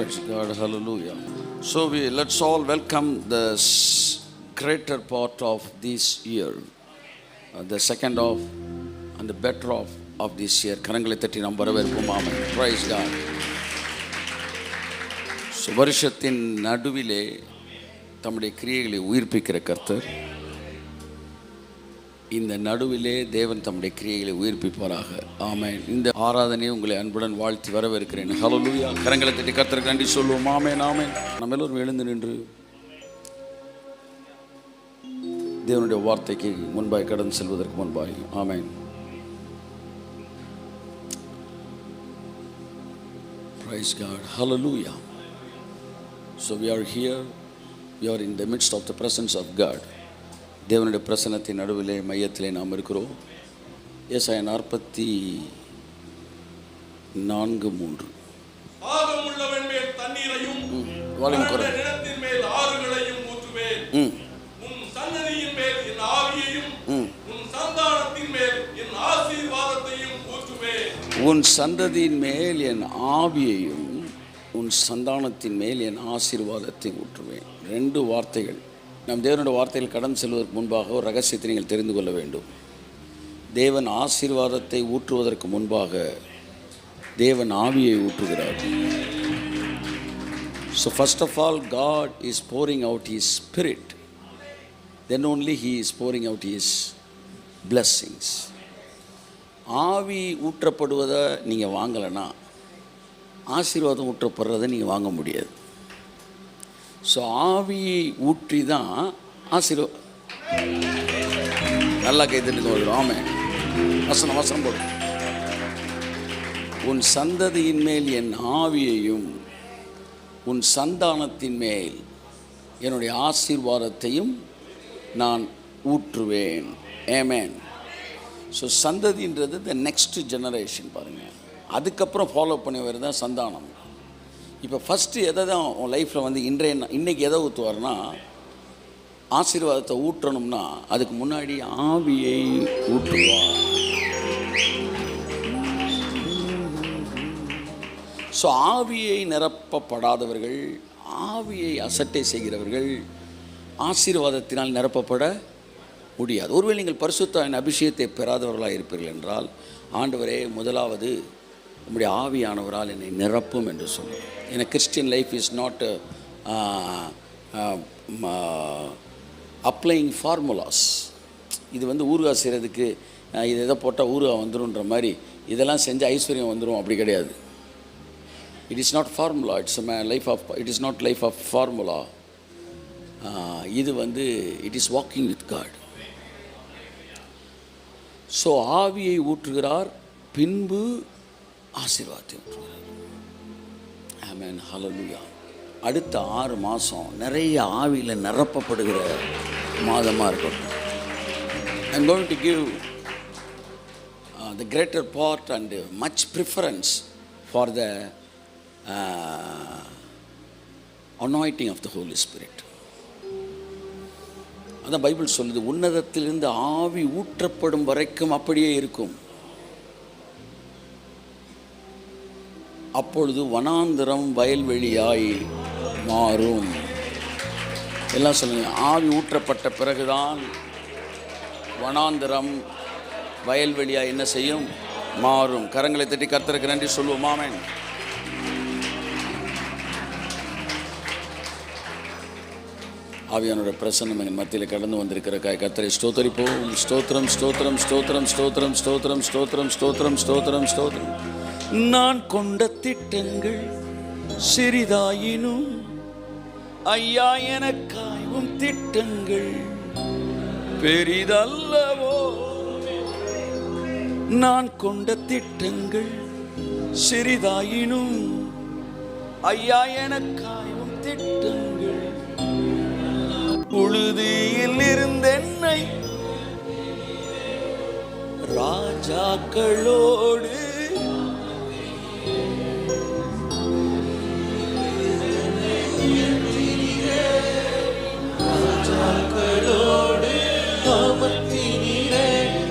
Praise God, hallelujah. So let's all welcome the greater part of this year, the second of and the better of this year. கரங்களை தட்டி நாம் வரவேற்போம். ஆமென். Praise God. So வருஷத்தின் நடுவிலே தம்முடைய கிரியைகளை உயிர்ப்பிக்கிற கர்த்தர், இந்த நடுவிலே தேவன் தம்முடைய கிரியைகளை உயிர்ப்பிப்பாராக. ஆமென். இந்த ஆராதனையை உங்களை அன்புடன் வாழ்த்தி வரவேற்கிறேன். ஹல்லேலூயா. கரங்களை தட்டி கர்த்தருக்கு நன்றி சொல்லுவோம். ஆமென், ஆமென். நம்ம எல்லோரும் எழுந்து நின்று தேவனுடைய வார்த்தைக்கு முன்பாய் கடந்து செல்வதற்கு முன்பாய், ஆமென். Praise God. Hallelujah. So we are here. We are in the midst of the presence of God. தேவனுடைய பிரசன்னத்தின் நடுவிலே மையத்திலே நாம் இருக்கிறோம். ஏசாயா 44:3. ஆகமுள்ளவன் மேல் தண்ணீரையும் நிலத்தின் மேல் ஆறுகளையும் ஊற்றுவேன். உன் சன்னதியின் மேல் என் ஆவியையும் உன் சந்தானத்தின் மேல் என் ஆசீர்வாதத்தையும் ஊற்றுவேன். உன் சந்ததியின் மேல் என் ஆவியையும் உன் சந்தானத்தின் மேல் என் ஆசீர்வாதத்தை ஊற்றுவேன். 2 வார்த்தைகள். நம் தேவனுடைய வார்த்தையில் கடந்து செல்வதற்கு முன்பாக ஒரு ரகசியத்தை நீங்கள் தெரிந்து கொள்ள வேண்டும். தேவன் ஆசீர்வாதத்தை ஊற்றுவதற்கு முன்பாக தேவன் ஆவியை ஊற்றுகிறார். So first of all, God is pouring out His Spirit. Then only He is pouring out His blessings. ஆவி ஊற்றப்படுவதை நீங்கள் வாங்கலைன்னா ஆசீர்வாதம் ஊற்றப்படுறதை நீங்கள் வாங்க முடியாது. ஸோ ஆவியை ஊற்றி தான் நல்லா கைத்தறி வருகிறோம். ஆமென். வசனம் போடும். உன் சந்ததியின் மேல் என் ஆவியையும் உன் சந்தானத்தின் மேல் என்னுடைய ஆசீர்வாதத்தையும் நான் ஊற்றுவேன். ஆமென். ஸோ சந்ததின்றது த நெக்ஸ்ட் ஜெனரேஷன் பாருங்கள். அதுக்கப்புறம் ஃபாலோ பண்ணி வருது தான் சந்தானம். இப்போ ஃபஸ்ட்டு எதை தான் உன் லைஃப்பில் இன்றைக்கி எதை ஊற்றுவார்னா, ஆசீர்வாதத்தை ஊற்றணும்னா அதுக்கு முன்னாடி ஆவியை ஊற்றுவார். ஸோ ஆவியை நிரப்பப்படாதவர்கள், ஆவியை அசட்டை செய்கிறவர்கள் ஆசீர்வாதத்தினால் நிரப்பப்பட முடியாது. ஒருவேளை நீங்கள் பரிசுத்த அபிஷேகத்தை பெறாதவர்களாக இருப்பீர்கள் என்றால், ஆண்டவரே முதலாவது உம்முடைய ஆவியானவரால் என்னை நிரப்பும் என்று சொல்லுவோம். ஏன்னா Christian life is not applying formulas. இது ஊறுகாய் செய்கிறதுக்கு இது எதை போட்டால் ஊறுகாய் வந்துடும்ன்ற மாதிரி இதெல்லாம் செஞ்சு ஐஸ்வர்யம் வந்துடும், அப்படி கிடையாது. It is not formula. It is not life of formula. இது it is walking with God. So ஆவியை ஊற்றுகிறார், பின்பு ஆசீர்வாதத்தை ஊற்றுகிறார். ஆமென், ஹல்லேலூயா. அடுத்த 6 மாதம் நிறைய ஆவியில் நிரப்பப்படுகிற மாதமாக இருக்கட்டும். I am going to give the greater part and much preference for the anointing of the Holy Spirit. அதான் பைபிள் சொல்லுது, உன்னதத்திலிருந்து ஆவி ஊற்றப்படும் வரைக்கும் அப்படியே இருக்கும். அப்பொழுது வனாந்திரம் வயல்வெளியாய் மாறும். எல்லாம் சொல்லுங்க. ஆவி ஊற்றப்பட்ட பிறகுதான் வனாந்திரம் வயல்வெளியாய் என்ன செய்யும்? மாறும். கரங்களை தட்டி கர்த்தருக்கு நன்றி சொல்லுவோம். ஆமென். ஆவியானோட பிரசன்னம் எங்கள் மத்தியில் கடந்து வந்திருக்கிற கர்த்தரை ஸ்தோத்தரிப்போம். ஸ்தோத்திரம், ஸ்தோத்திரம், ஸ்தோத்திரம், ஸ்தோத்திரம், ஸ்தோத்திரம், ஸ்தோத்திரம், ஸ்தோத்திரம், ஸ்தோத்திரம், ஸ்தோத்திரம். நான் கொண்ட திட்டங்கள் சிறிதாயினும் ஐயா எனக்காயும் திட்டங்கள் பெரிதல்லவோ. நான் கொண்ட திட்டங்கள் சிறிதாயினும் ஐயா எனக்காயும் திட்டங்கள். புழுதியில் இருந்தென்னை ராஜாக்களோடு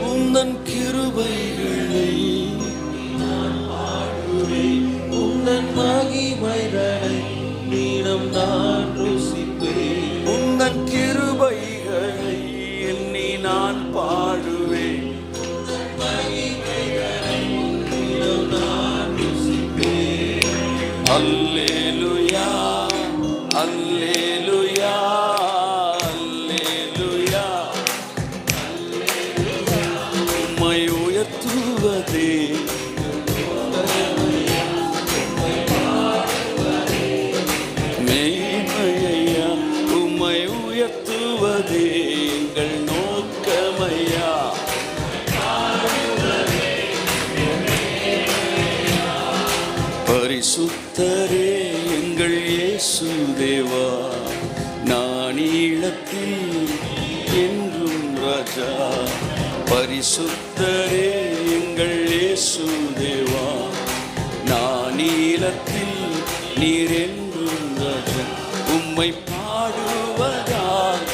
உந்தன் கிருபைகளை உந்தன் மகிமைகளை உயர்த்துவதே மேன்மையா, உம்மை உயர்த்துவதே எங்கள் நோக்கமையா. பரிசுத்தரே எங்கள் இயேசு தேவா, நான் ஈழத்தில் என்றும் ராஜா. பரிசுத்தரே எங்கள் இயேசு தேவா, நான் ஈழத்தில் நீர் என்றும் ராஜா. உம்மை பாடுவதால்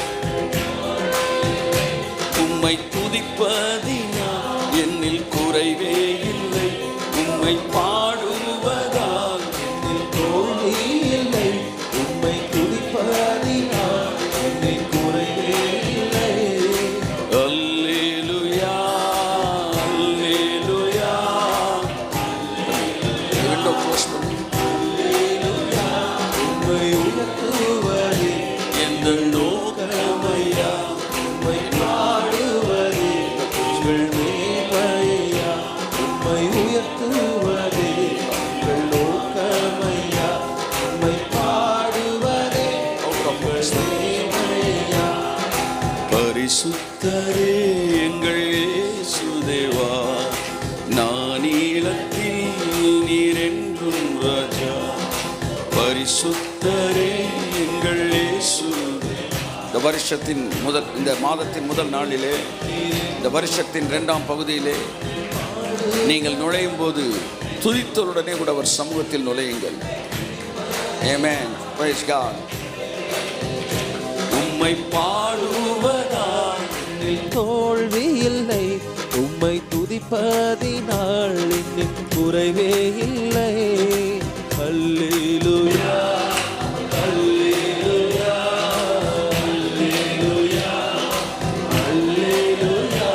உம்மை துதிப்பதினால் என்னில் குறைவே இல்லை. உம்மை பாடுவதால் என்னில் தோல்வி இல்லை. உம்மை துதிப்பதினால் என்னில் குறைவே இல்லை. அல்லேலூயா, அல்லேலூயா. விண்டோ க்ளோஸ் பண்ணு. அல்லேலூயா, உம்மை உயர்த்துவதே எந்த நோக்கமையா. உம்மை பாடுவதே எங்கள் மேன்மையா. உம்மை உயர்த்துவதே எங்கள் நோக்கமையா. உம்மை பாடுவதே எங்கள் மேன்மையா. பரிசுத்தரே எங்கள் இயேசு தேவா, நான் ஈழத்தில் நீர் என்றும் ராஜா. பரிசுத்தரே எங்கள் இயேசு. இந்த வருஷத்தின் இந்த மாதத்தின் முதல் நாளிலே, இந்த வருஷத்தின் 2ஆம் பகுதியிலே நீங்கள் நுழையும் போது துதித்தலுடனே கூட அவர் சமூகத்தில் நுழையுங்கள். ஆமென். Price God. உம்மை பாடுவதால் தோல்வி இல்லை. உம்மை துதிப்பதினால் இன்னும் குறைவே இல்லை. அல்லேலூயா, அல்லேலூயா, அல்லேலூயா, அல்லேலூயா.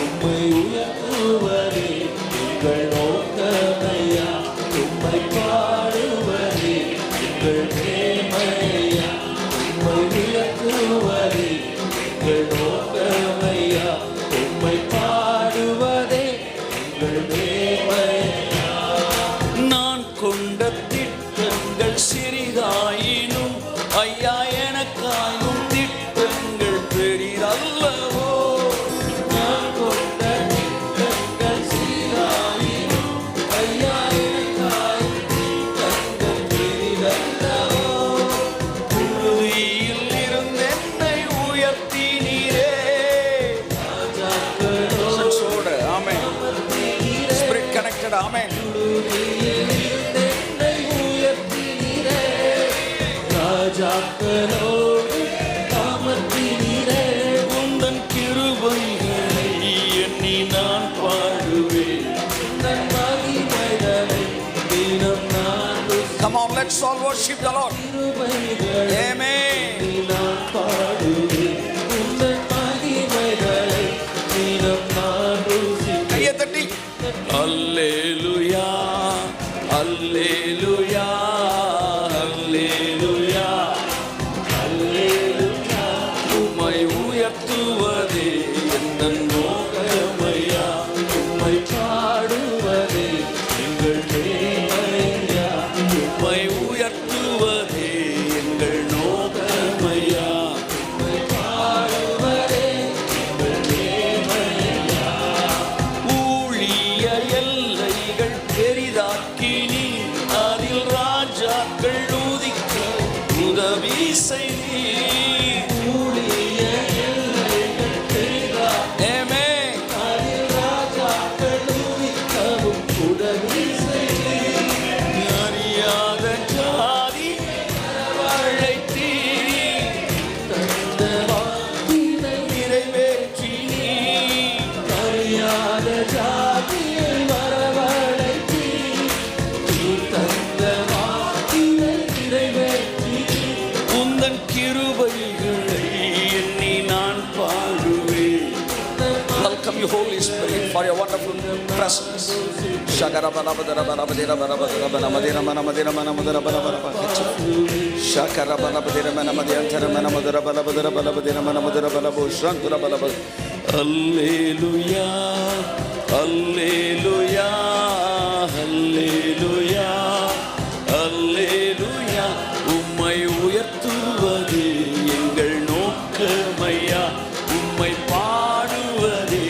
உம்மை உயர்த்துவதே எங்கள் நோக்கமையா. உம்மை பாடுவதே எங்கள் மேன்மையா. உம்மை உயர்த்துவதே எங்கள் நோக்கமையா. உம்மை பாடுவதே எங்கள் மேன்மையா. நான் கொண்ட திட்டங்கள் சிறிதாயினும் ஐயா எனக்காயும் திட்டங்கள் பெரிதல்லவோ. நான் கொண்ட திட்டங்கள் சிறிதாயினும் ஐயா எனக்காய் திட்டங்கள் பெரிதல்லவோ. புழுதியில் இருந்து என்னை உயர்த்தினீரே. சோட ஆமென். Spirit connected. ஆமென். புழுதியில் இருந்து என்னை உயர்த்தினீரே. ராஜாக்களோடு அமர்த்தினீரே. உந்தன் கிருபைகளை எண்ணி நான் பாடுவேன். உந்தன் மகிமைகளை தினம் நான் Come on, let's all worship the Lord. கிருபைகளை Amen. நான் பாடுவேன். உந்தன் மகிமைகளை தினம் நான் ருசிப்பேன். கையை தட்டி அல்லேலூயா, அல்லேலூயா, அல்லேலூயா, அல்லேலூயா. உம்மை உயர்த்துவதே எந்த நோக்கமையா. உம்மை பாடுவதே எங்கள் மேன்மையா. உம்மை உயர்த்துவதே எங்கள் நோக்கமையா. உம்மை பாடுவதே எங்கள் மேன்மையா. ஊழிய எல்லைகள் பெரிதாக்கினி, அதில் ராஜாக்கள் உதிக்க உதவி செய்தீர். ஊழிய எல்லைகள் பெரிதாக்கி Amen. அதில் ராஜாக்கள் உதிக்கவும் உதவி செய்தீர். அறியாத ஜாதி அழைத்தீர், தந்த வாக்கினை நிறைவேற்றினீர். அறியாத ஜாதியை வரவழைத்தீர். நீ தந்த வாக்கினை நிறைவேற்றினீர். உந்தன் கிருபைகளை எண்ணி நான் பாடுவேன். Welcome you Holy Spirit for your wonderful presence. Alleluia, அல்லேலூயா அல்லேலூயா அல்லேலூயா. உம்மை உயர்த்துவது எங்கள் நோக்கமையா, உம்மை பாடுவதே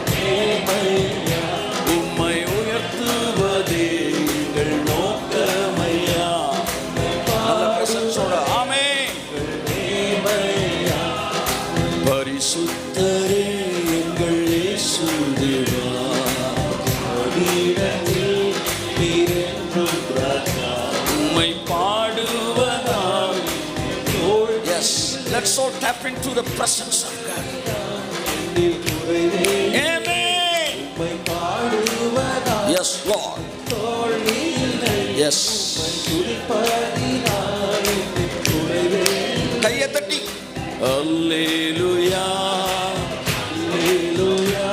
மேன்மையா, உம்மை உயர்த்துவதே எங்கள் நோக்கமையா. நல்ல பிரசன்ஸோட ஆமென். பரிசுத்தரே எங்கள் இயேசு தேவா, உம்மை பாடுவதால். Yes, let's all tap into the presence of God. Amen. Yes, Lord. Yes. கையை தட்டி அல்லேலூயா அல்லேலூயா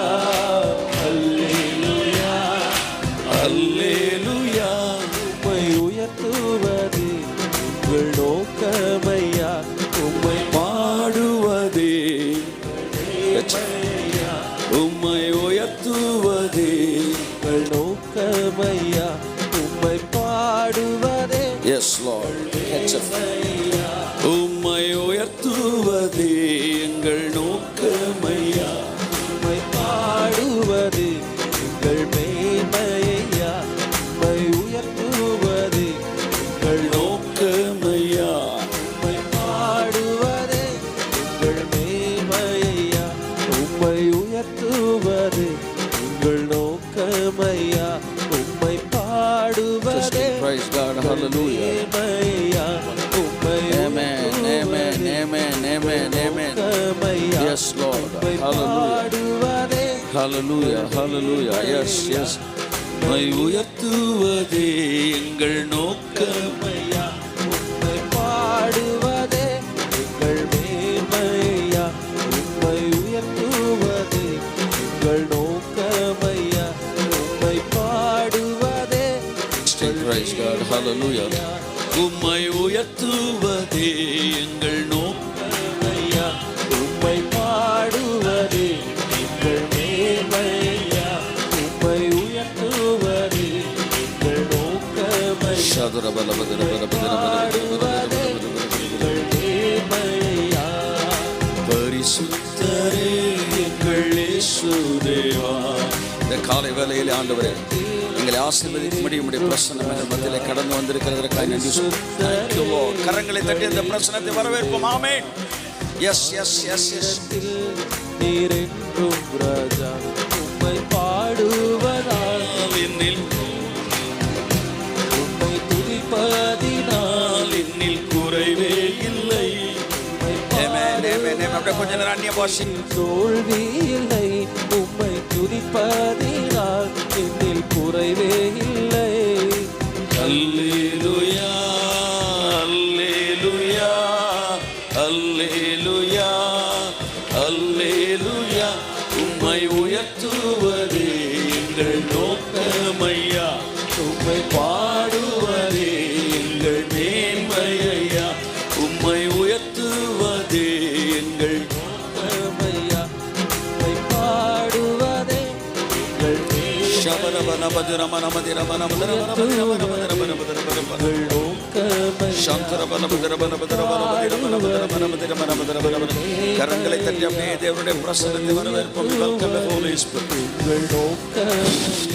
அல்லேலூயா அல்லேலூயா. உம்மை உயர்த்துவது உங்கள் நோக்கமையா, உம்மை பாடுவதே உம்மை உயர்த்துவதே உங்கள் நோக்கமையா, உம்மை பாடுவதே. Yes, Lord. உம்மை உயர்த்துவதே எங்கள் நோக்கமையா, உம்மை பாடுவது எங்கள் மேன்மையா, உம்மை உயர்த்துவது எங்கள் நோக்கமையா. உம்மை பாடுவதே எங்கள் மேன்மையா, உம்மை உயர்த்துவது எங்கள் நோக்கமையா, உம்மை பாடுவதே Praise God. Hallelujah. மேன்மையா, உம்மை Amen. Amen. Amen. Amen. Amen. நோக்கமையா, Yes, Lord. உம்மை Hallelujah. பாடுவதே. Hallelujah. Hallelujah. Yes, yes. உம்மை உயர்த்துவதே எங்கள் நோக்கமையா, உம்மை பாடுவதே எங்கள் மேன்மையா, உம்மை உயர்த்துவதே எங்கள் நோக்கமையா, உம்மை பாடுவதே. Praise God. Hallelujah. உம்மை உயர்த்துவதே எங்கள் நோக்கமையா, உம்மை பாடுவதே எங்கள் மேன்மையா, உம்மை உயர்த்துவதே எங்கள் நோக்கமையா, எங்கள் மேன்மையா. பரிசுத்தரே எங்கள் இயேசு தேவா. இந்த காலை வேளையிலே ஆண்டவரே எங்களை ஆசீர்வதிக்கும்படி உம்முடைய பிரசன்னம் எங்கள் மத்தியிலே கடந்து வந்திருக்கிறதற்காக நன்றி சொல்லுவோம். கரங்களை தட்டி அந்த பிரசனத்தை வரவேற்போம். ஆமென். Yes yes yes yes. நீர் என்றும் ராஜா, உம்மை பாடுவதால் என்னில் உம்மை துதிப்பதினால் என்னில் குறைவே இல்லை. ஆமென் ஆமென். அப்படியே கொஞ்ச நேரம் அந்நிய பாஷை. தோல்வி இல்லை, உம்மை துதிப்பதினால் என்னில் குறைவே இல்லை. அல்லேலூயா அல்லேலூயா அல்லேலூயா அல்லேலூயா. உம்மை உயர்த்துவதே எங்கள் நோக்கமையா, உம்மை பாடுவதே எங்கள் மேன்மையா, உம்மை உயர்த்துவதே எங்கள் நோக்கமையா, உம்மை பாடுவதே எங்கள் கரங்களை தட்டி அப்படியே தேவனுடைய பிரசன்னத்தை வரவேற்போம். Welcome the Holy Spirit.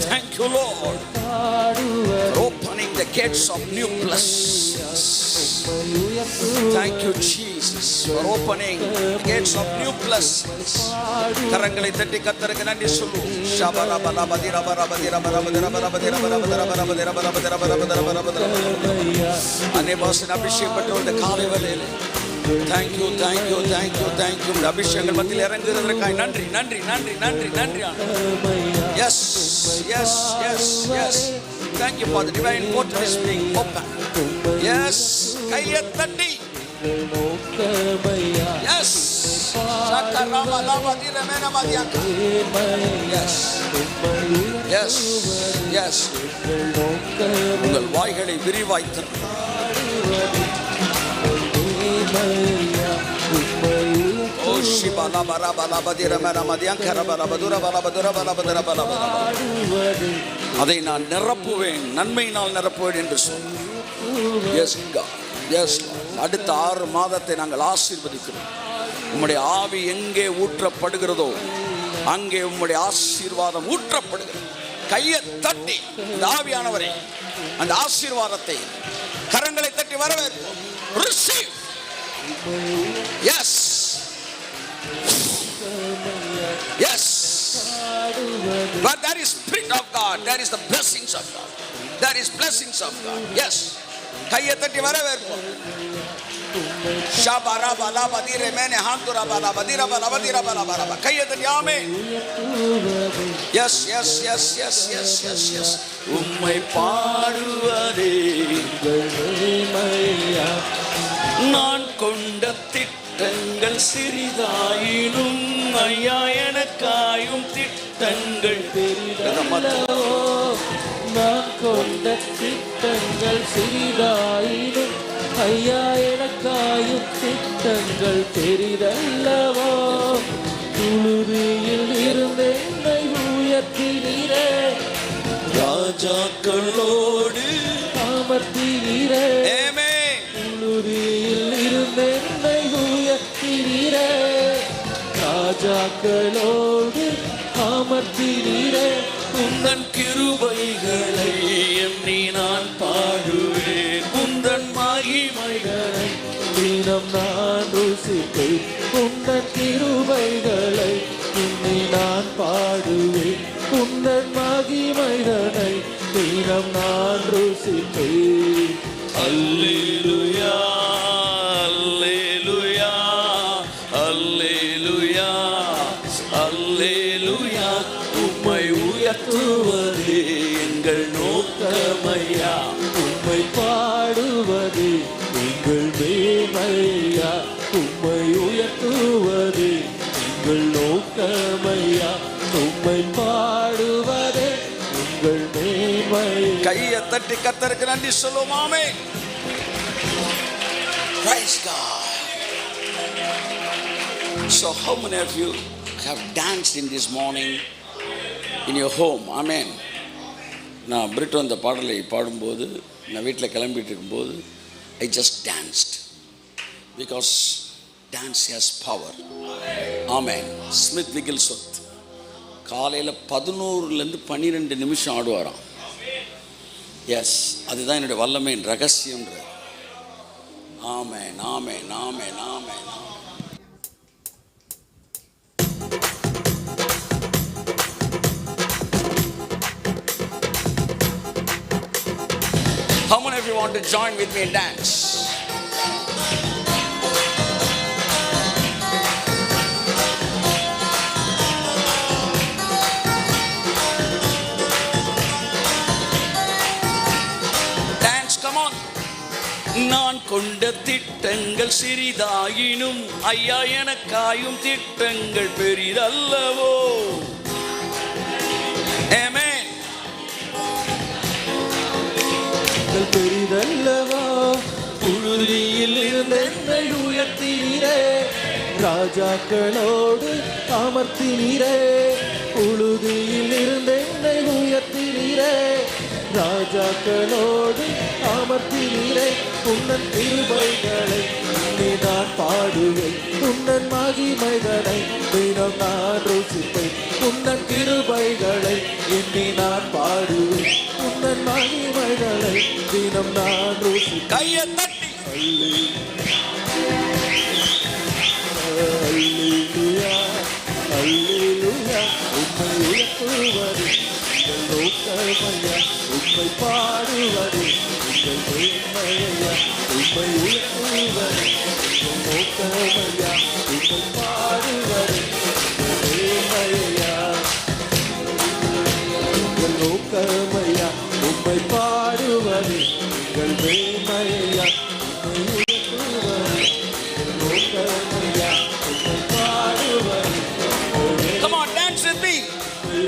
Thank you, Lord, for opening the gates of new blessings. Thank you, Jesus, for opening the gates of new blessings. கரங்களை தட்டி கர்த்தருக்கு நன்றி சொல்லுவோம். அநேபாசன் அபிஷேகம் பெற்றவர் இந்த காலை வேளையிலே தேங்க்யூ தேங்க்யூ தேங்க்யூ தேங்க்யூ. அபிஷேகங்கள் மத்தியில் இறங்குகிறதற்காக நன்றி நன்றி நன்றி நன்றி நன்றி. Yes yes yes yes. Thank you for the divine portal is being open. Yes. கையை தட்டி. Yes. Shakarama lava diramena madiaka. Yes. Yes. Yes. உங்கள் வாய்களை விரிவாய்த்து ஓ அதை நான் நிரப்புவேன், நன்மையினால் நிரப்புவேன் என்று சொன்னார். Yes God, yes Lord. அடுத்த 6 மாதத்தை நாங்கள் ஆசீர்வதிக்கிறோம். உம்முடைய ஆவி எங்கே ஊற்றப்படுகிறதோ அங்கே உம்முடைய ஆசீர்வாதம் ஊற்றப்படுகிறது. கையை தட்டி இந்த ஆவியானவரை, அந்த ஆசீர்வாதத்தை கரங்களை தட்டி வரவேற்போம். Receive. Yes. Yes. But there is Spirit of God. There is the blessings of God. There is blessings of God. Yes. கையை தட்டி வரவேற்போம். கையை தட்டி ஆமென். Yes, yes, yes, yes, yes, yes, yes. உம்மை பாடுவதே நான் கொண்ட திட்டங்கள் சிறிதாயினும் ஐயா எனக்காயும் திட்டங்கள் பெரிதல்லவோ. நான் கொண்ட திட்டங்கள் சிறிதாயினும் ஐயா எனக்காயும் திட்டங்கள் பெரிதல்லவோ. துளுதியில் இருந்து என்னை உயர்த்தினீரே, ராஜாக்களோடு அமர்த்தினீரே. துளுதியில் இருந்து என்னை உயர்த்தினீரே, ராஜாக்களோடு அமர்த்தினீரே. உந்தன் கிருபைகளை எண்ணி நான் பாடுவேன், உந்தன் மகிமைகளை தினம் நான் ருசிப்பேன். உந்தன் கிருபைகளை எண்ணி நான் பாடுவேன், உந்தன் மகிமைகளை தினம் நான் ருசிப்பேன். அல்லேலூயா, அல்லேலூயா, அல்லேலூயா, அல்லேலூயா. உம்மை உயர்த்துவது எங்கள் நோக்கமையா, உம்மை பாடுவது எங்கள் மேன்மையா, உம்மை உயர்த்துவது எங்கள் நோக்கமையா, உம்மை பாடுவதே எங்கள் மேன்மை. கையை தட்டி கர்த்தருக்கு நன்றி சொல்லுவோம். ஆமென். Praise God. So how many of you have danced in this morning in your home? Amen. நான் பிரிட்டோ அந்த பாடலை பாடும்போது, நான் வீட்டில் கிளம்பிட்டு இருக்கும்போது, I just danced because dance has power. Amen. Smith Wigglesworth காலையில் 11லேருந்து 12 நிமிஷம் ஆடுவாராம். எஸ், அதுதான் என்னுடைய வல்லமையின் ரகசியம்ன்ற. ஆமென், ஆமென், ஆமென், ஆமென். How many of you want to join with me and dance? Dance, come on. நான் கொண்ட திட்டங்கள் சிறிதாயினும் ஐயா எனக்காயும் திட்டங்கள் பெரிதல்லவோ. ஆமென். பெரிதல்லவோ. புழுதியில் இருந்து என்னை உயர்த்தினீரே, ராஜாக்களோடு அமர்த்தினீரே. புழுதியில் இருந்து என்னை உயர்த்தினீரே, ராஜாக்களோடு அமர்த்தினீரே. உன்னன் கிருபைகளை எண்ணி நான் பாடுவேன், உன்னன் மகிமைகளை தினம் நான் ருசிப்பேன். உன்னன் கிருபைகளை எண்ணி நான் பாடுவேன், உன்னன் மகிமைகளை தினம் நான் ருசிப்பேன். கையை தட்டி அல்லேலூயா, அல்லேலூயா. உம்மை உயர்த்துவது எங்கள் நோக்கமையா, உம்மை பாடுவது எங்கள் மேன்மையா. உம்மை உயர்த்துவது எங்கள் நோக்கமையா, உம்மை பாடுவது எங்கள் மேன்மையா. எங்கள் நோக்கமையா, உம்மை பாடுவது எங்கள் மேன்மையா. உம்மை உயர்த்துவது எங்கள் நோக்கமையா, உம்மை பாடுவது. Come on, dance with me.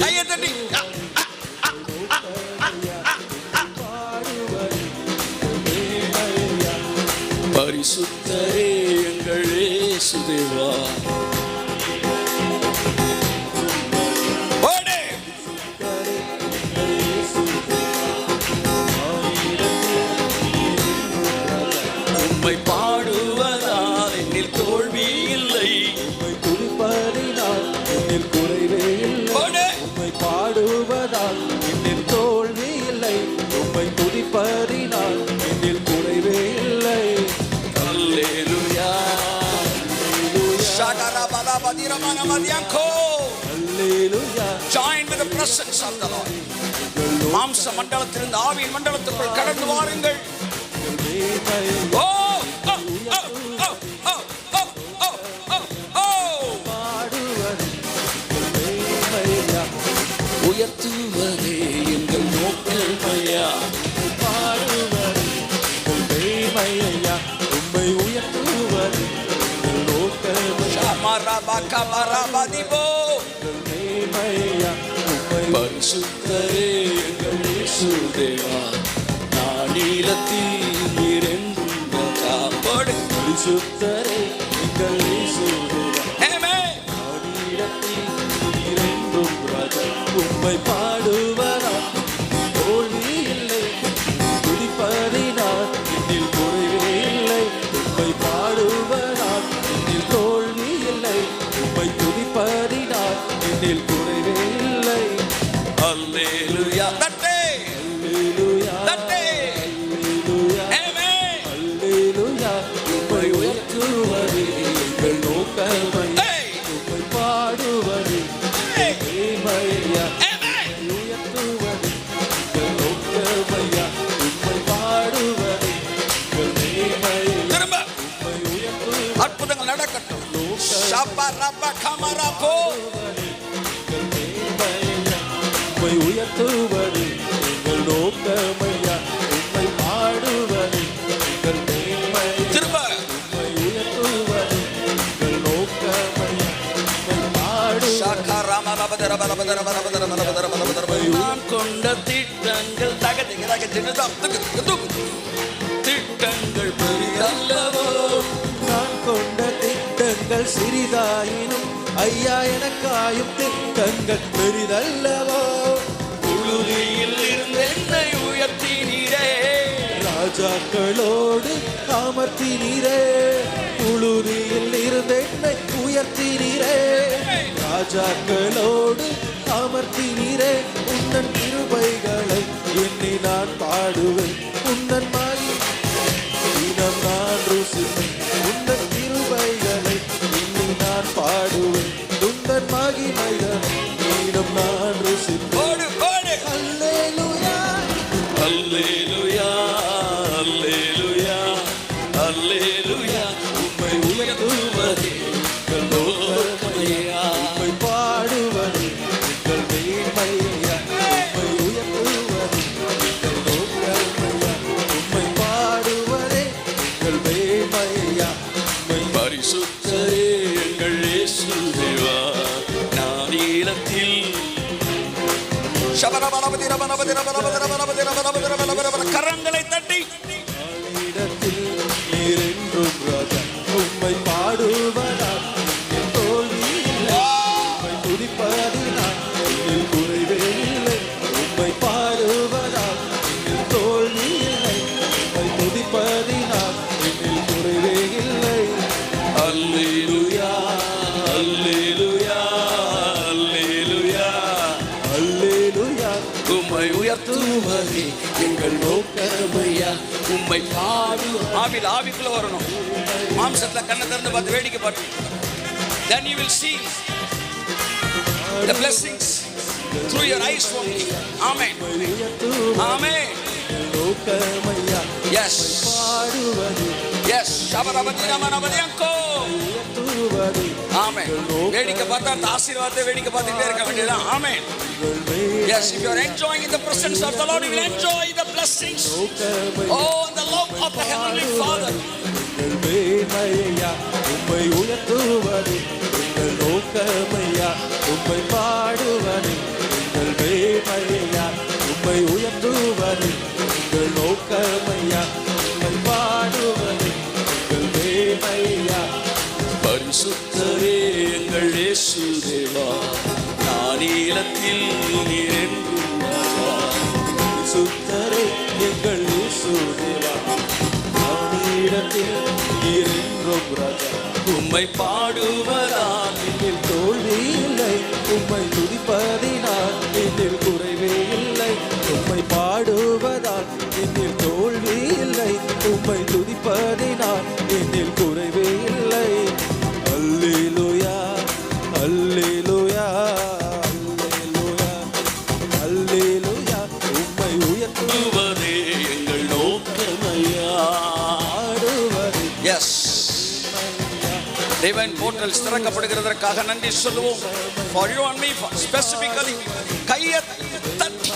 கையை தட்டி. பரிசுத்தரே எங்கள் இயேசு தேவா, அல்லேலூயா. Join with the presence of the Lord. மாம்ச மண்டலத்திலிருந்து ஆவியின் மண்டலத்துக்குள் கடந்து வாருங்கள். ஓ ஓ ஓ ஓ ஓ ஓ ஓ பாடுவது மேன்மையா, உயர்த்துவதே எங்கள் நோக்கமையா. பாடுவது மேன்மையா, உம்மை உயர்த்துவது நோக்கமையா, ஷமரபகபரபதிபோ மேன்மையா, உம்மை பரிசுத்தரே எங்கள் இயேசுதேவா, நானிலத்தில் நீரென்றும் ராஜாவோடு. பரிசுத்தரே எங்கள் இயேசுதேவா, ஆமென். நானிடத்தில் நீரென்றும் ராஜா. உம்மை பாடுவதா தோல்வி இல்லை, துதிப்பதினால் என்னில் குறைவே இல்லை. உம்மை பாடுவதால் என்னில் தோல்வி இல்லை, உம்மை துதிப்பதினால் என்னில் குறைவே இல்லை. அல்லேலூயா. தட்டே அல்லேலூயா, தட்டே. அல்லேலூயா, ஆமென். அல்லேலூயா. உம்மை உயர்த்துவது எங்கள் நோக்கமையா, ஏய் உம்மை பாடுவது ஏய் மேன்மையா, ஆமென். உயர்த்துவது எங்கள் நோக்கமையா, உம்மை பாடுவது எங்கள் மேன்மையா, திரும்ப உம்மை உயர்த்துவது அற்புதங்கள் நடக்கட்டும். ஷபரபகமரபோ எங்கள் மேன்மையா, உம்மை உயர்த்துவது எங்கள் நோக்கமையா, உம்மை பாடுவது எங்கள் மேன்மையா, திரும்ப உம்மை உயர்த்துவது எங்கள் நோக்கமையா, உம்மை பாடுவது நான் கொண்ட திட்டங்கள் திட்டங்கள் பெரியல்லவோ. நான் கொண்ட திட்டங்கள் சிறிதாயினும் ஐயா எனக்காயும் திட்டங்கள் பெரிதல்லவோ. புழுதியில் இருந்து என்னை உயர்த்தினீரே. ராஜாக்களோடு அமர்த்தினீரே, புழுதியில் இருந்து என்னை உயர்த்தினீரே. ராஜாக்களோடு அமர்த்தினீரே, உன்னன் கிருபைகளை எண்ணி நான் பாடுவேன். உன்னன் தினம் நான் ருசிப்பேன், உன்னன் கிருபைகளை எண்ணி நான் பாடுவேன். உன்னன் மகிமைகளை தினம் நான் ருசிப்பேன். ஓடு ஓடு. அல்லேலூயா, அல்லேலூயா அல்லேலூயா அல்லேலூயா. உம்மை உயர்த்துவதே எங்கள் நோக்கமையா. உம்மை பாடுவது எங்கள் மேன்மையா, உம்மை உயர்த்துவது எங்கள் நோக்கமையா, உம்மை பாடுவதே எங்கள் மேன்மையா, உம்மை பரிசுத்தரே எங்கள் இயேசுதேவா, நானிலத்தில் கரங்களை தட்டி இடத்தில் நீரென்றும் ராஜா. உம்மை பாடுவதால் என் தோல்வி இல்லை, உம்மை துதிப்பதினால் என்னில் குறைவே இல்லை. உம்மை பாடுவதால் என்னில் தோல்வி இல்லை, உம்மை துதிப்பதினால் என்னில் குறைவே இல்லை. அல்லேலூயா அல்லேலூயா அல்லேலூயா. அல்லேலூயா, உம்மை உயர்த்துவதே எங்கள் நோக்கமையா. உம்மை பாடு ஆவிக்குள்ள வரணும். மாம்சத்துல கண்ணை திறந்து பார்த்து வேடிக்கை பார்த்து. Then you will see the blessings through your eyes only. Amen. Amen. நோக்கமையா, Yes. பாடுவது Yes. ஷபரபதிரமனபதியங்கோ. உயர்த்துவது Amen. வேடிக்கை பார்த்தா அந்த ஆசீர்வாதத்தை வேடிக்கை பார்த்துட்டே இருக்க வேண்டியதுதான். Amen. Yes, if you are enjoying in the presence of the Lord, you will enjoy the blessings. Oh, and the love of the Heavenly Father. எங்கள் மேன்மையா, உம்மை உயர்த்துவது எங்கள் நோக்கமையா, உம்மை பாடுவது எங்கள் மேன்மையா, உம்மை உயர்த்துவது எங்கள் நோக்கமையா, உம்மை பாடுவது எங்கள் மேன்மையா. பரிசுத்தரே எங்கள் இயேசுதேவா, நானிலத்தில் நீரென்றும் ராஜா. சுத்தரே எங்கள் இயேசுதேவா, நானிடத்தில் நீரென்றும் ராஜா. உம்மை பாடுவதால் என்னில் தோல்வி இல்லை, உம்மை துதிப்பதினால் என்னில் குறைவே இல்லை. உம்மை பாடுவதால் என்னில் தோல்வி இல்லை, உம்மை துதிப்பதினால் என்னில் குறைவே இல்லை. அல்லேலூயா, அல்லேலூயா உம்மை உயர்த்துவதே எங்கள் நோக்கமையா. பாடுவதே எஸ், டிவைன் போர்ட்டல்ஸ் திறக்கப்படுகிறதற்காக நன்றி சொல்லுவோம். For you and me, specifically கையை தட்டி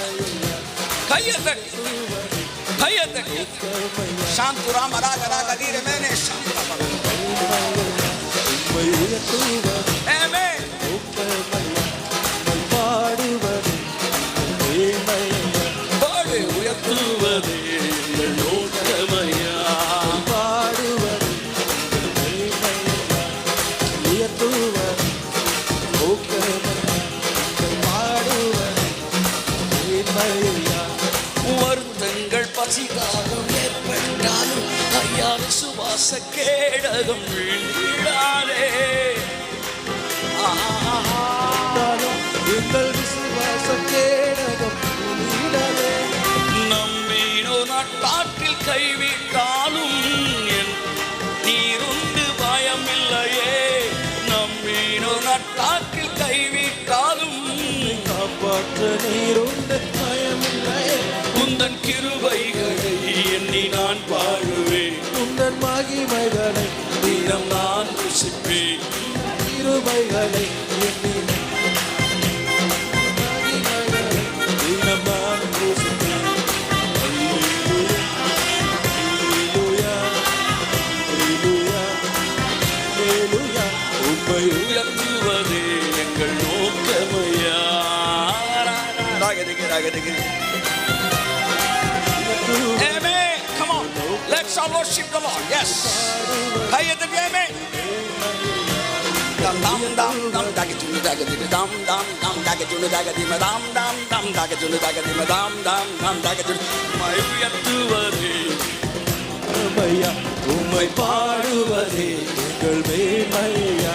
சாந்துராம் ராக தீரமேனே சாந்துராம். உம்மை உயர்த்துவதே ஆமென். பாடுவதே பாடு உயர்த்துவதே எங்கள் நோக்கமையா. பாடுவதே உயர்த்துவதே பாடுவதே வருத்தங்கள் பசிதாகம் ஏற்பட்டாலும் ஐயா விசுவாச கேடகம் வீழ்ந்திடாதே. எங்கள் விசுவாச கேடகம் வீழவே. நம்பினோ நட்டாற்றில் கைவிட்டாலும் என் நீருண்டு பயமில்லையே. நம்பினோ நட்டாற்றில் கைவிட்டாலும் காப்பாற்ற நீருண்டு பயமில்லையே. உந்தன் கிருபைகளை எண்ணி நான் பாடுவேன். உந்தன் மகிமைகளை தினம் நான் ருசிப்பேன். கிருபைகளை எண்ணி மகிமைகளை தினம் நான் ருசிப்பேன். அல்லேலூயா, அல்லேலூயா, அல்லேலூயா, உம்மை உயர்த்துவதே எங்கள் நோக்கமையா. Amen. Come on. Let's all worship the Lord. Yes. Amen. Dum dum dum dum dagatunu dagatunu dum dum dum dagatunu dagatunu dum dum dum dagatunu dagatunu dum dum dum dagatunu. உயர்த்துவதே மேன்மையா, உம்மை பாடுவதே எங்கள் மேன்மையா.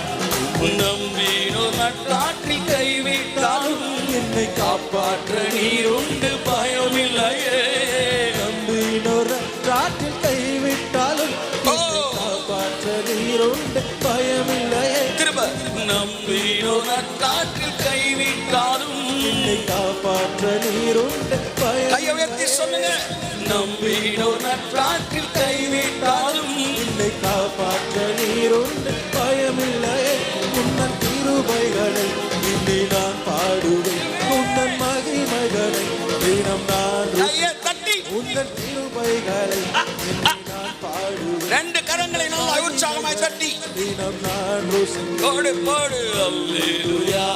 நம்பினோ நட்டாற்றில் கைவிட்டாலும் என்னை காப்பாற்ற நீருண்டு பயமில்லையே. நம்பினோர் ராற்றில் கைவிட்டாலும் காப்பாற்ற நீருண்டு பயமில்லையே. திரும்ப நம்பினோ நட்டாற்றில் கைவிட்டாலும் என்னை காப்பாற்ற நீருண்டு கையை உயர்த்தி சொல்லுங்க. நம்பினோ நட்டாற்றில் கைவிட்டாலும் என்னை காப்பாற்ற நீருண்டு பயமில்லையே. உன்னன் கிருபைகளை இனி நான் பாடுவேன். உன்னன் மகிமைகளை தினம் நான் கையை தட்டி உன்னன் கிருபைகளை இனி நான் பாடுவேன். ரெண்டு கரங்களை நல்லா உற்சாகமாய் தட்டி தினம் நான் ருசிப்பேன். போடு போடு. அல்லேலூயா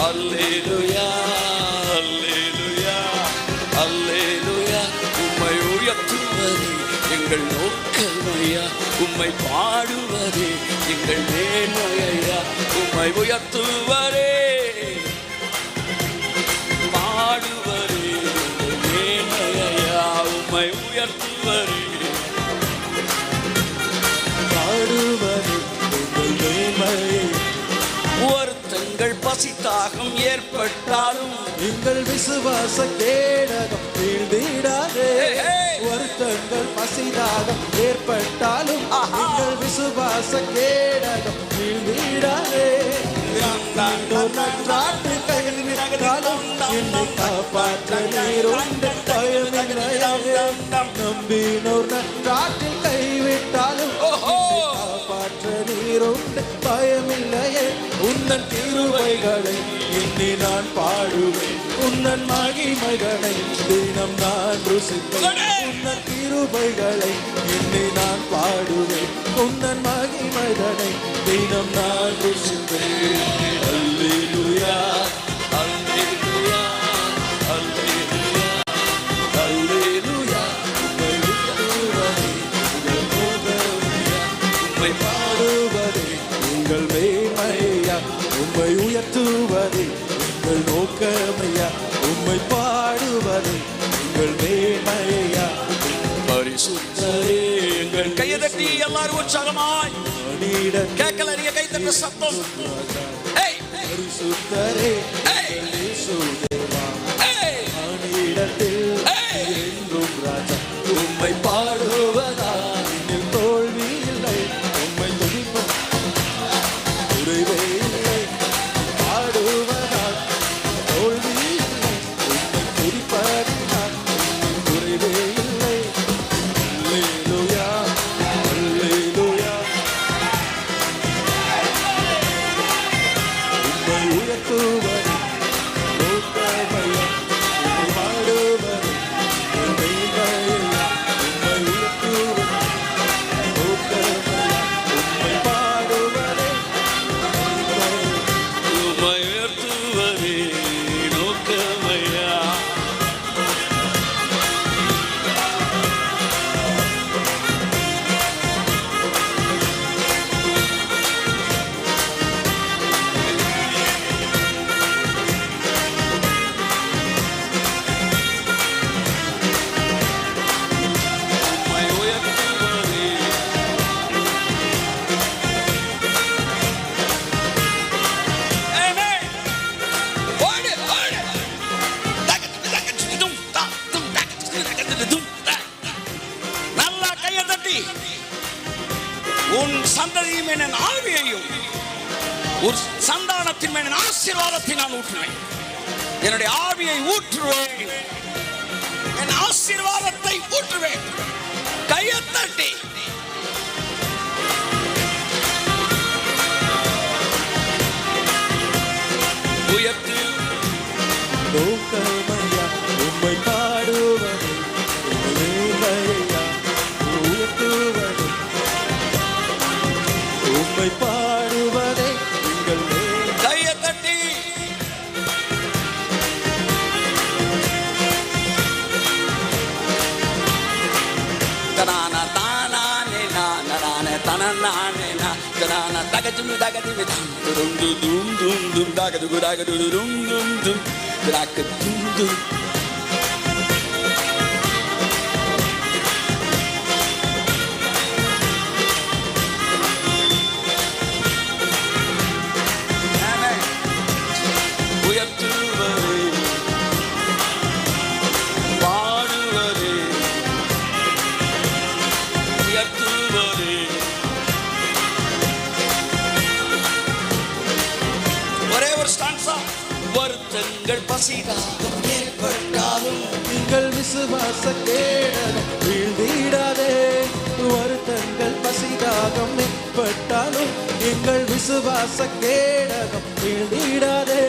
அல்லேலூயா அல்லேலூயா அல்லேலூயா. உம்மை உயர்த்துவதே எங்கள் நோக்கமையா. உம்மை பாடுவதே எங்கள் மேன்மையா. உம்மை உயர்த்துவதே பாடுவதே எங்கள் மேன்மையா. உம்மை உயர்த்துவதே பாடுவதே எங்கள் மேன்மையை. வருத்தங்கள் பசித்தாகம் ஏற்பட்டாலும் எங்கள் விசுவாச கேடகம் வீழ்ந்திடாதே. Hey. வருத்தங்கள் பசிதாகம் ஏற்பட்டாலும் ஆஹா. எங்கள் விசுவாச கேடகம் வீழ்ந்திடாதே. நன்றாற்று கைவிட்டாலும் என்னை காப்பாற்ற நீருண்டு பயமில்லையே. நம்பினோர் நன்றாற்றில் கைவிட்டாலும் காப்பாற்ற நீருண்டு பயமில்லையே. உன்னன் கிருபைகளை எண்ணி நான் பாடுவேன். உன்னன் மகிமைகளை தினம் நான் ருசிப்பேன். உன்னன் கிருபைகளை எண்ணி நான் பாடுவேன். உன்னன் மகிமைகளை தினம் நான் ருசிப்பேன். அல்லேலூயா அல்லேலூயா அல்லேலூயா அல்லேலூயா. உம்மை பாடுவதே உங்கள் மேன்மையா. உம்மை உயர்த்துவதே உங்கள் நோக்கமையா. உம்மை பாடுவதே உங்கள் மேன்மையா. பரிசுத்தரே எங்கள் கையை தட்டி எல்லாரும் உற்சாகமாய் மனிதன் கேட்கல. நீங்க கை தட்ட சத்தம். ஏய் பரிசுத்தரே ஏய் இயேசுதேவா. ஏய் மனிதத்தில் ஏய். என்றும் ராஜா. உம்மை பாடுவதா என்னில் தோல்வி இல்லை. உம்மை துதிப்ப குறைவே இல்லை. பாடுவதால் தோல்வி இல்லை. சந்ததியின் மேல் என் ஆவியையும் உன் சந்தானத்தின் மேல் என் ஆசீர்வாதத்தை நான் ஊற்றுவேன். என்னுடைய ஆவியை ஊற்றுவேன், என் ஆசீர்வாதத்தை ஊற்றுவேன். கையை தட்டி உயர்த்து. நோக்கமையா உம்மை பாடுவதை மேன்மையா உயர்த்துவதை, உம்மை பாடுவதை எங்கள் கையை தட்டி தனானா தானானே நானே தனனானே தனானா தகஜுமி தகஜுமி தம் தும் தும் தும் தும் தகது குதகது தும் தும் தும் தக தும் தும். உயர்த்துவரே பாடுவரே உயர்த்துவரே. ஒரே ஒரு ஸ்டான்ஸா. வருத்தங்கள் பசிதாகம் ஏற்பட்டாலும் எங்கள் விசுவாச கேடகம் வீழ்ந்திடாதே. வருத்தங்கள் பசிதாகம் ஏற்பட்டாலும் எங்கள் விசுவாச கேடகம் வீழ்ந்திடாதே.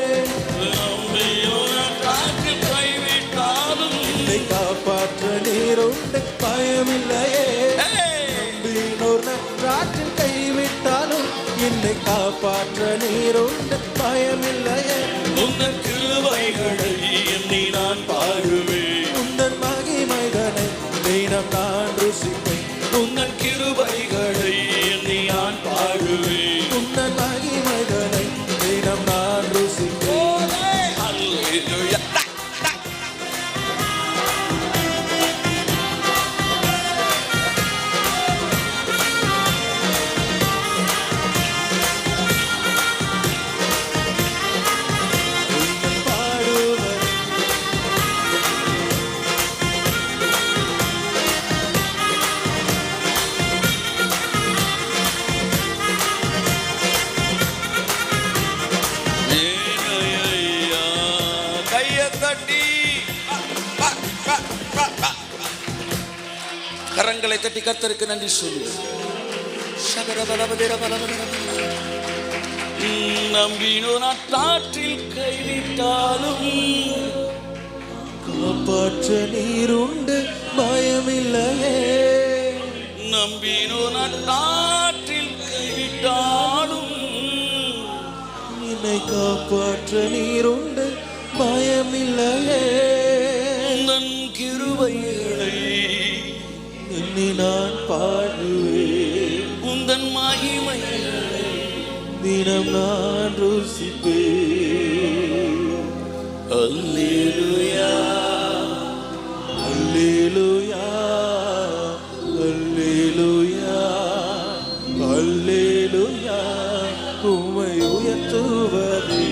கைவிட்டாலும் என்னை காப்பாற்ற நீருண்டு பயமில்லையே. நம்பினோர் நன்றாற்றில் கைவிட்டாலும் என்னை காப்பாற்ற நீருண்டு பயமில்லையே. உந்தன் கிருபைகளை எண்ணி நான் பாடுவேன், உந்தன் மகிமைகளை தினம் நான் ருசிப்பேன். உந்தன் கிருபைகளை எண்ணி நான் பாடுவேன். உந்தன் மகிமைகளை தினம் நான் ருசிப்பேன். அல்லேலூயா. உம்மை பாடுவதை ஏனையா. கையை தட்டி கரங்களை தட்டி கர்த்தருக்கு நன்றி சொல்லு. நம்பினோ நாற்றில் கைவிட்டாலும் காப்பாற்ற நீருண்டு பயமில்லையே. நம்பினோ நாற்றில் கைவிட்டாலும் என்னை காப்பாற்ற நீருண்டு பயமில்லையே. நன் கிருபைகளை எண்ணி நான் பாடுவேன். உந்தன் மகிமைகளை தினம் நான் ருசிப்பேன். அல்லேலூயா. அல்லேலூயா அல்லேலூயா அல்லேலூயா. உம்மை உயர்த்துவதே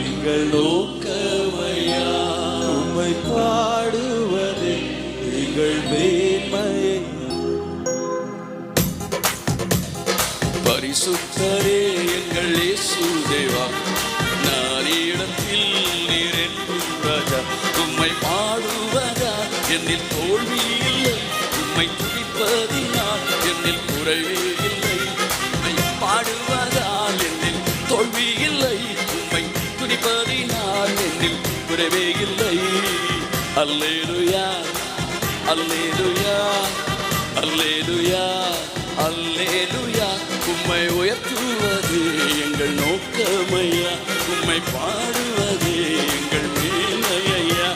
எங்கள் நோக்கமையா. உம்மை பாடுவதே எங்கள் மேன்மையா. பரிசுத்தரே எங்கள் இயேசு தேவா, நானிடத்தில் நீர் என்றும் ராஜா. உம்மை பாடுவதா என்னில் தோல்வி இல்லை, உம்மை துதிப்பதினால் என்னில் குறைவே இல்லை. உம்மை பாடுவதால் என்னில் தோல்வி இல்லை, உம்மை துதிப்பதினால் என்னில் குறைவே இல்லை. அல்லேலூயா அல்லேலூயா அல்லேலூயா அல்லேலூயா. உம்மை உயர்த்துவது எங்கள் நோக்கமையா, உம்மை பாடுவது எங்கள் மேன்மையா.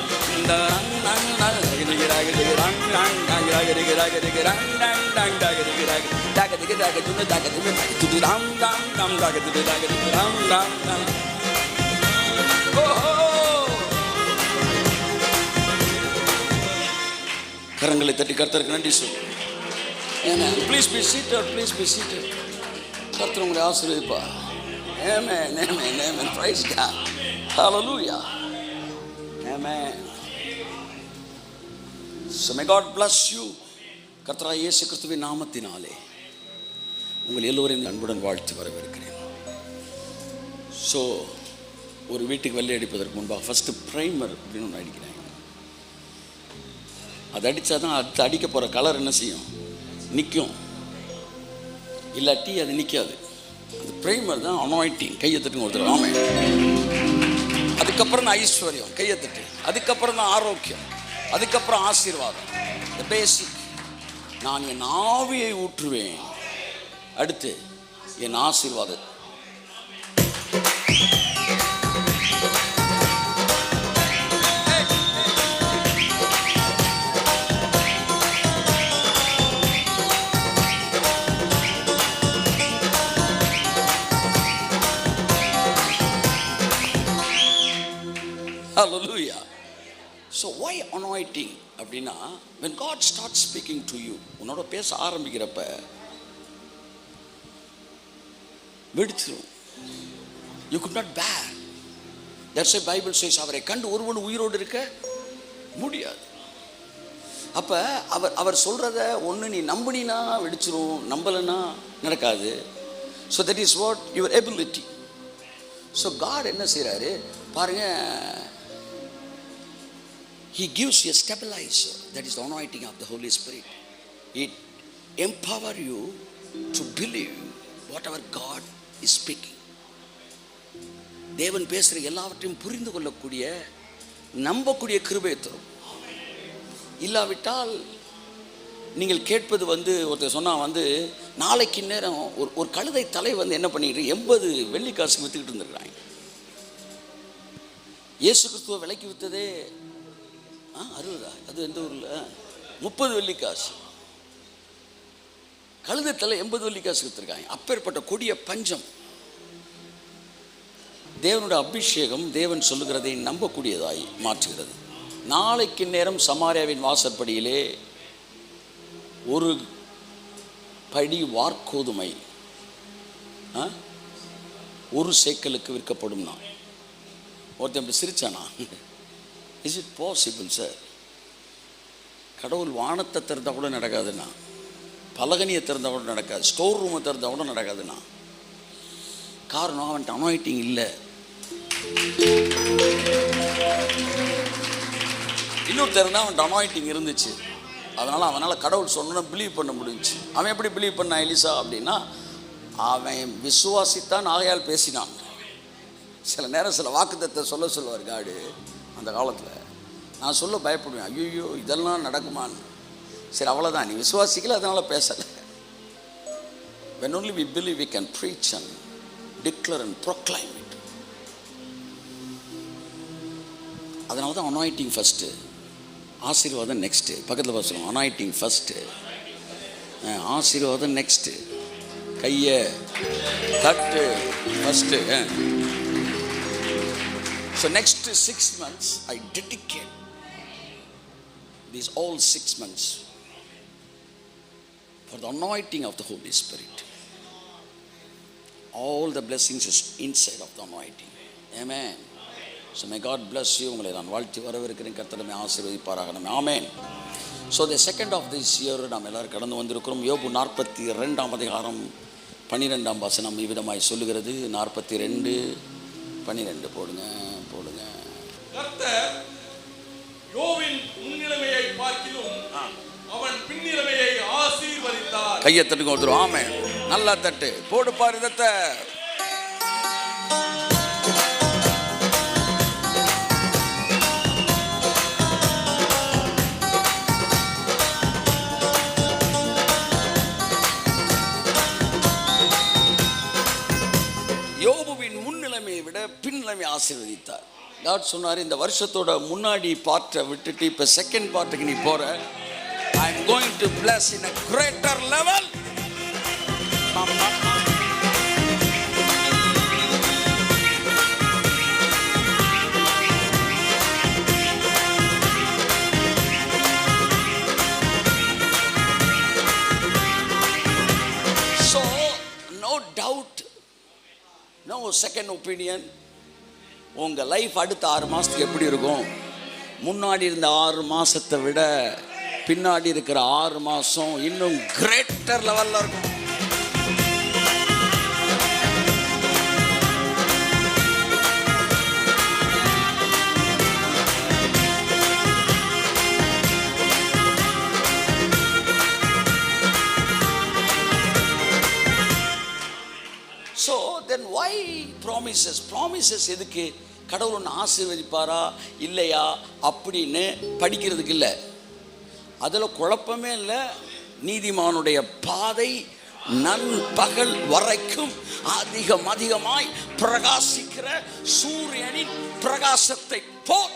கரங்களை தட்டி கர்த்தருக்கு நன்றி சொல்லு. Please be seated, please be seated. கர்த்தர் உங்களை ஆசீர்வதிப்பா. Amen, amen, amen. Praise God. Hallelujah. Amen. So may God bless you. கர்த்தராகிய இயேசு கிறிஸ்துவின் நாமத்தினாலே உங்கள் எல்லோரையும் அன்புடன் வாழ்த்து வரவேற்கிறேன். ஸோ ஒரு வீட்டுக்கு வெள்ளை அடிப்பதற்கு முன்பாக ஃபஸ்ட்டு ப்ரைமர் அப்படின்னு ஒன்று அடிக்கிறாங்க. அது அடித்தா தான் அது அடிக்க போகிற கலர் என்ன செய்யும், நிற்கும். இல்லாட்டி அது நிற்காது. அது ப்ரைமர் தான் அனாயிண்டிங். கையத்தட்டுங்க ஒருத்தர். ஆமாம். அதுக்கப்புறம் தான் ஐஸ்வர்யம், கையத்தட்டு. அதுக்கப்புறம் தான் ஆரோக்கியம், அதுக்கப்புறம் ஆசீர்வாதம். த பேசிக். நான் என் ஆவியை ஊற்றுவேன், அடுத்து என் ஆசீர்வாதம். Hallelujah. So why anointing அப்படின்னா, when God starts speaking to you, உன்னோட பேச ஆரம்பிக்கிறப்ப வெடிச்சிரும். You could not bear. That's why Bible says அவரை கண்டு ஒருவன் உயிரோடு இருக்க முடியாது. அப்ப அவர் சொல்றத ஒன்று நீ நம்பினா வெடிச்சிரும், நம்பலைன்னா நடக்காது. So that is what your ability. So God என்ன செய்றாரு பாருங்க, He gives you a stabilizer. That is the anointing of the Holy Spirit. It empower you to believe whatever God is speaking. தேவன் பேசுகிற எல்லாவற்றையும் புரிந்து கொள்ளக்கூடிய நம்பக்கூடிய கிருபையை தரும். இல்லாவிட்டால் நீங்கள் கேட்பது ஒருத்தர் சொன்னால் நாளைக்கு நேரம் ஒரு கழுதை தலை என்ன பண்ணிக்கிட்டு 80 வெள்ளிக்காசுக்கு விற்றுக்கிட்டு இருந்துருக்காங்க. இயேசு கிறிஸ்துவ விலைக்கு விற்றதே 60. அது எந்த ஊரில் 30 வெள்ளிக்காசு. கழுதை தலை 80 வெள்ளிக்காசு விற்றுருக்காங்க. அப்பேற்பட்ட கொடிய பஞ்சம். தேவனுடைய அபிஷேகம் தேவன் சொல்லுகிறதை நம்பக்கூடியதாய் மாற்றுகிறது. நாளைக்கு நேரம் சமாரியாவின் வாசற்படியிலே ஒரு படி வார்கோதுமை 1 சேக்கலுக்கு விற்கப்படும்னா ஒருத்தன் இப்படி சிரிச்சானா? Is it possible sir? கடவுள் வானத்தை திறந்தால் கூட நடக்காதுண்ணா, பலகனியை திறந்தால் கூட நடக்காது, ஸ்டோர் ரூமை திறந்தால் கூட நடக்காதுண்ணா. காரணம் அவன்கிட்ட அனாயிண்டிங் இல்லை. இன்னொரு திறந்தால் அவன்கிட்ட அனாயிண்டிங் இருந்துச்சு. அதனால் அவனால் கடவுள் சொன்னா பிலீவ் பண்ண முடிஞ்சுச்சு. அவன் எப்படி பிலீவ் பண்ணான் எலிசா அப்படின்னா, அவன் விசுவாசித்தான் ஆகையால் பேசினான். சில நேரம் சில வாக்குத்தத்தை சொல்லுவார் காடு. அந்த காலத்தில் நான் சொல்ல பயப்படுவேன், ஐயோ இதெல்லாம் நடக்குமான்னு. சரி அவ்வளோதான், நீ விசுவாசிக்கல அதனால் பேசலை. When only we believe we can preach and declare and proclaim it. அதனால தான் அனாயிண்டிங் ஃபஸ்ட்டு, ஆசீர்வாதம் நெக்ஸ்ட்டு. பக்கத்தில் பேசுகிறோம், அனாயிண்டிங் ஃபஸ்ட்டு, ஆசீர்வாதம் நெக்ஸ்ட்டு. கையை தட்டு first. So next 6 months I dedicate these all 6 months for the anointing of the Holy Spirit. All the blessings is inside of the anointing. Amen. So may God bless you. உங்களை நான் வாழ்த்தி வரவேற்கிறேன். கர்த்தர் நம்மை ஆசீர்வதிப்பாராக. Amen. So the second of this year நாம் எல்லாரும் கடந்து வந்திருக்கிறோம். யோபு 42ஆம் அதிகாரம் 12ஆம் வசனம் இவ்விதமாய் சொல்லுகிறது. 42:12 போடுங்க. கர்த்தர் யோபின் முன்னிலைமையை பார்க்கிலும் அவன் பின்னிலைமையை ஆசீர்வதித்தார். கையை தட்டுங்க ஒருத்தர். ஆமென். நல்லா தட்டு போடு பாரு இதத்தை. யோபுவின் முன்னிலைமையை விட பின்னிலைமை ஆசீர்வதித்தார். God சொன்னார், இந்த வருஷத்தோட முன்னாடி பார்ட்டை விட்டுட்டு இப்போ செகண்ட் பார்ட்டுக்கு நீ போற. I am going to bless in a greater level. So no doubt, no second opinion. உங்கள் லைஃப் அடுத்த 6 மாதத்துக்கு எப்படி இருக்கும்? முன்னாடி இருந்த 6 மாதத்தை விட பின்னாடி இருக்கிற 6 மாதம் இன்னும் கிரேட்டர் லெவலில் இருக்கும். ப்ராமிசஸ் எதுக்கு? கடவுள் ஒன்று ஆசீர்வதிப்பாரா இல்லையா அப்படின்னு படிக்கிறதுக்கு இல்லை. அதில் குழப்பமே இல்லை. நீதிமானுடைய பாதை நண்பகல் வரைக்கும் அதிகமாய் பிரகாசிக்கிற சூரியனின் பிரகாசத்தை போல்.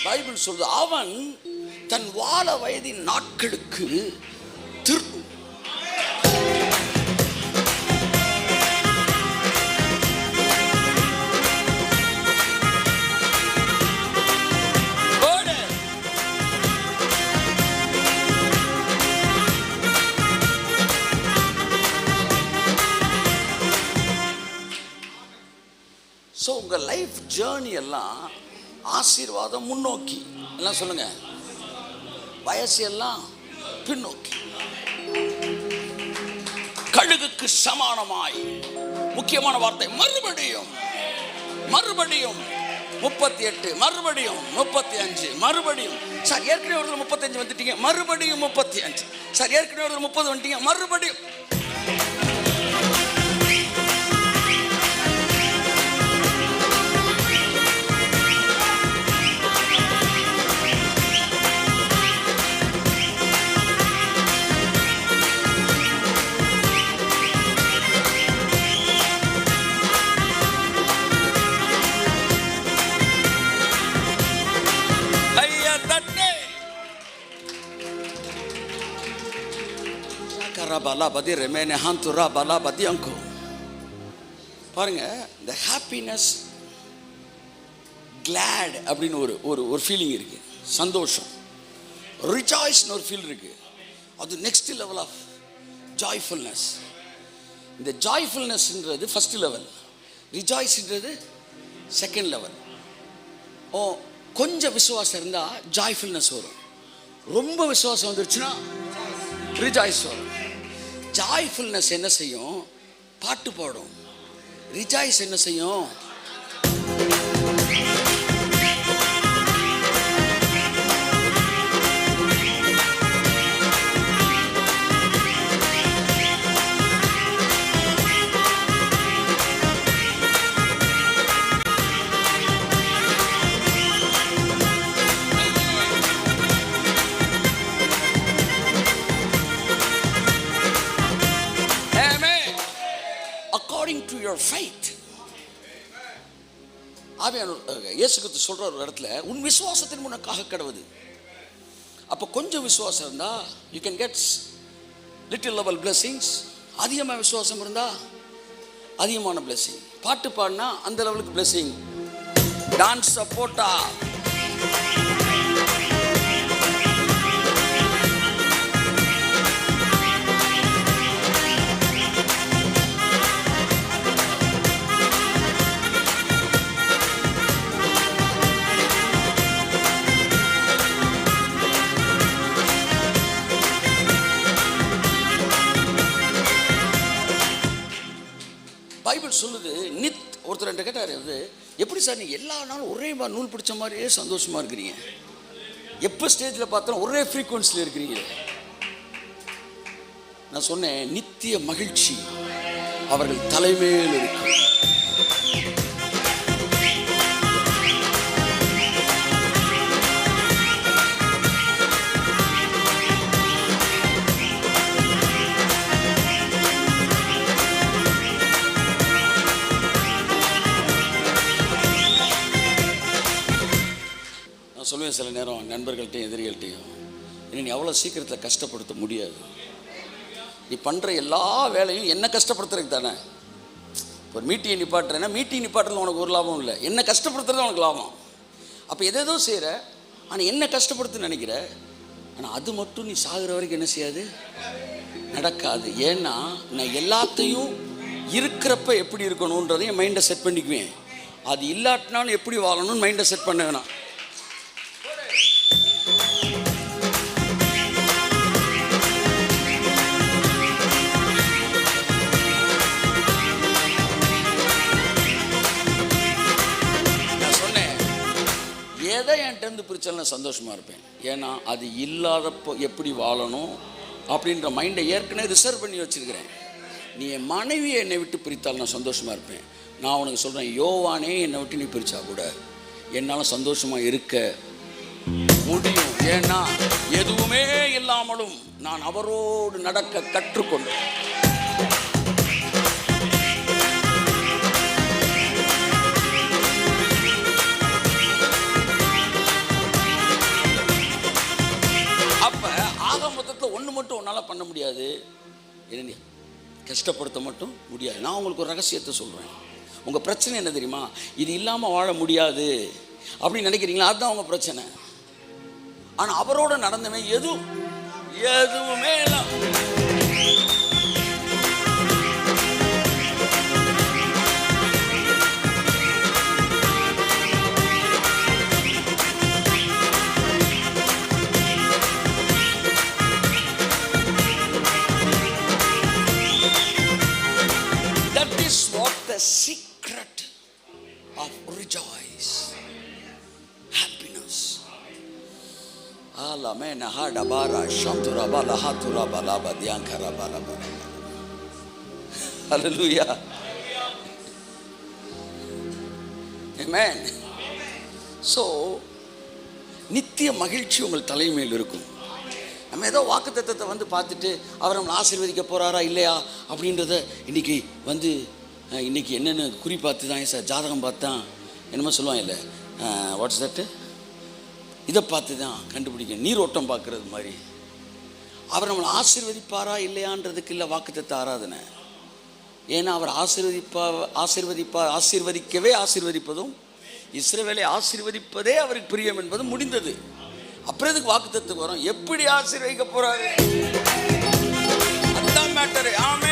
பைபிள் சொல்றது, அவன் தன் வாழ வயதின் நாட்களுக்கு உங்க லைஃப் ஜேர்னி எல்லாம் ஆசீர்வாதம் முன்னோக்கி எல்லாம் சொல்லுங்க, வயசு எல்லாம் பின்னோக்கி. கழுகுக்கு சமானமாய். முக்கியமான வார்த்தை மறுபடியும். 38, மறுபடியும் 35, மறுபடியும். சார் ஏற்கனவே ஒரு 35 வந்துட்டீங்க, மறுபடியும் 35. சார் ஏற்கனவே ஒரு 30 வந்துட்டீங்க, மறுபடியும். பாருங்க, இந்த ஹாப்பினஸ், கிளாட் அப்படின்னு ஒரு ஃபீலிங் இருக்கு, சந்தோஷம். ரிஜாய்ஸ்னு ஒரு ஃபீல் இருக்கு, அது நெக்ஸ்ட் லெவல் ஆஃப் ஜாய்ஃபுல்னஸ். இந்த ஜாய்ஃபுல்னஸ்ன்றது ஃபர்ஸ்ட் லெவல், ரிஜாய்ஸ்ன்றது செகண்ட் லெவல். கொஞ்சம் விசுவாசம் இருந்தால் ஜாய்ஃபுல்னஸ் வரும், ரொம்ப விசுவாசம் வந்துருச்சுன்னா ரிஜாய்ஸ் வரும். ஜாய்ஃபுல்னஸ் என்ன செய்யும்? பாட்டு பாடும். ரிஜாய்ஸ் என்ன செய்யும்? Faith. இயேசு கிறிஸ்து சொல்ற ஒரு இடத்துல, உன் விசுவாசத்தின் முன்னக்காக கடவுது. அப்ப கொஞ்சம் விசுவாசம் இருந்தா you can get little level blessings. அதிகமான விசுவாசம் இருந்தா அதிகமான blessing. பாட்டு பாடினா அந்த லெவலுக்கு blessing. டான்ஸ் சப்போர்ட்டா. பைபிள் சொல்லுது, ஒருத்தர் என்கிட்ட கேட்டார், எப்படி சார் நீங்கள் எல்லா நாளும் ஒரே மாதிரி நூல் பிடிச்ச மாதிரியே சந்தோஷமாக இருக்கிறீங்க, எப்போ ஸ்டேஜில் பார்த்தாலும் ஒரே ஃப்ரீக்குவன்சியில் இருக்கிறீங்க? நான் சொன்னேன், நித்திய மகிழ்ச்சி அவர்கள் தலைமையில் இருக்கு. சொல்லுவேன் சில நேரம் நண்பர்கள்ட்டையும் எதிரிகள்ட்டையும், நீ அவ்வளோ சீக்கிரத்தில் கஷ்டப்படுத்த முடியாது. நீ பண்ணுற எல்லா வேலையும் என்ன கஷ்டப்படுத்துறதுக்கு தானே. ஒரு மீட்டிங் நிப்பாட்டுறேன்னா மீட்டிங் நிப்பாட்டுறது உனக்கு ஒரு லாபம் இல்லை, என்ன கஷ்டப்படுத்துறது உனக்கு லாபம். அப்போ எதோ செய்கிற, ஆனால் என்ன கஷ்டப்படுத்துன்னு நினைக்கிற, ஆனால் அது மட்டும் நீ சாகிற வரைக்கும் என்ன செய்யாது, நடக்காது. ஏன்னா நான் எல்லாத்தையும் இருக்கிறப்ப எப்படி இருக்கணுன்றதையும் மைண்டை செட் பண்ணிக்குவேன். அது இல்லாட்டினாலும் எப்படி வாழணும்னு மைண்டை செட் பண்ண வேணாம். எதை என்கிட்டருந்து பிரித்தாலும் நான் சந்தோஷமாக இருப்பேன். ஏன்னா அது இல்லாதப்போ எப்படி வாழணும் அப்படின்ற மைண்டை ஏற்கனவே ரிசர்வ் பண்ணி வச்சுருக்கிறேன். நீ என் மனைவியை என்னை விட்டு பிரித்தால் நான் சந்தோஷமாக இருப்பேன். நான் உனக்கு சொல்கிறேன், யோவானே என்னை விட்டு நீ பிரித்தா கூட என்னால் சந்தோஷமாக இருக்க முடியும். ஏன்னா எதுவுமே இல்லாமலும் நான் அவரோடு நடக்க கற்றுக்கொண்டேன். அப்போ ஆக மொத்தத்தில் ஒன்று மட்டும் உன்னால் பண்ண முடியாது, என்ன கஷ்டப்படுத்த மட்டும் முடியாது. நான் உங்களுக்கு ஒரு ரகசியத்தை சொல்கிறேன். உங்கள் பிரச்சனை என்ன தெரியுமா? இது இல்லாமல் வாழ முடியாது அப்படின்னு நினைக்கிறீங்களா? அதுதான் உங்கள் பிரச்சனை. ஆனால் அவரோட நடந்தவன் எதுவுமே இல்லை. That is what the secret of rejoice, happiness. Amen. Hadabara shantura bala hatura bala badyankara bala bala. Hallelujah. Amen. So நித்திய மகிழ்ச்சி உங்கள் தலைமையில் இருக்கும். நம்ம ஏதோ வாக்குத்தத்தத்தை வந்து பார்த்துட்டு அவர் நம்மளை ஆசீர்வதிக்க போகிறாரா இல்லையா அப்படின்றத இன்றைக்கி என்னென்னு குறி பார்த்து தான் சார், ஜாதகம் பார்த்து தான் என்னமோ சொல்லுவாங்க இல்லை, வாட்ஸ் தட்டு, இதை பார்த்து தான் கண்டுபிடிக்க, நீரோட்டம் பார்க்குறது மாதிரி. அவர் நம்மளை ஆசீர்வதிப்பாரா இல்லையான்றதுக்கு இல்லை வாக்குத்தத்த ஆராதனை. ஏன்னா அவர் ஆசீர்வதிக்கவே ஆசீர்வதிப்பதும் இஸ்ரவேலை ஆசீர்வதிப்பதே அவருக்கு பிரியம் என்பதும் முடிந்தது. அப்புறம் எதுக்கு வாக்குத்தத்துக்கு வரும்? எப்படி ஆசீர்வதிக்க போறாரு, அதுதான் மேட்டர். ஆமென்.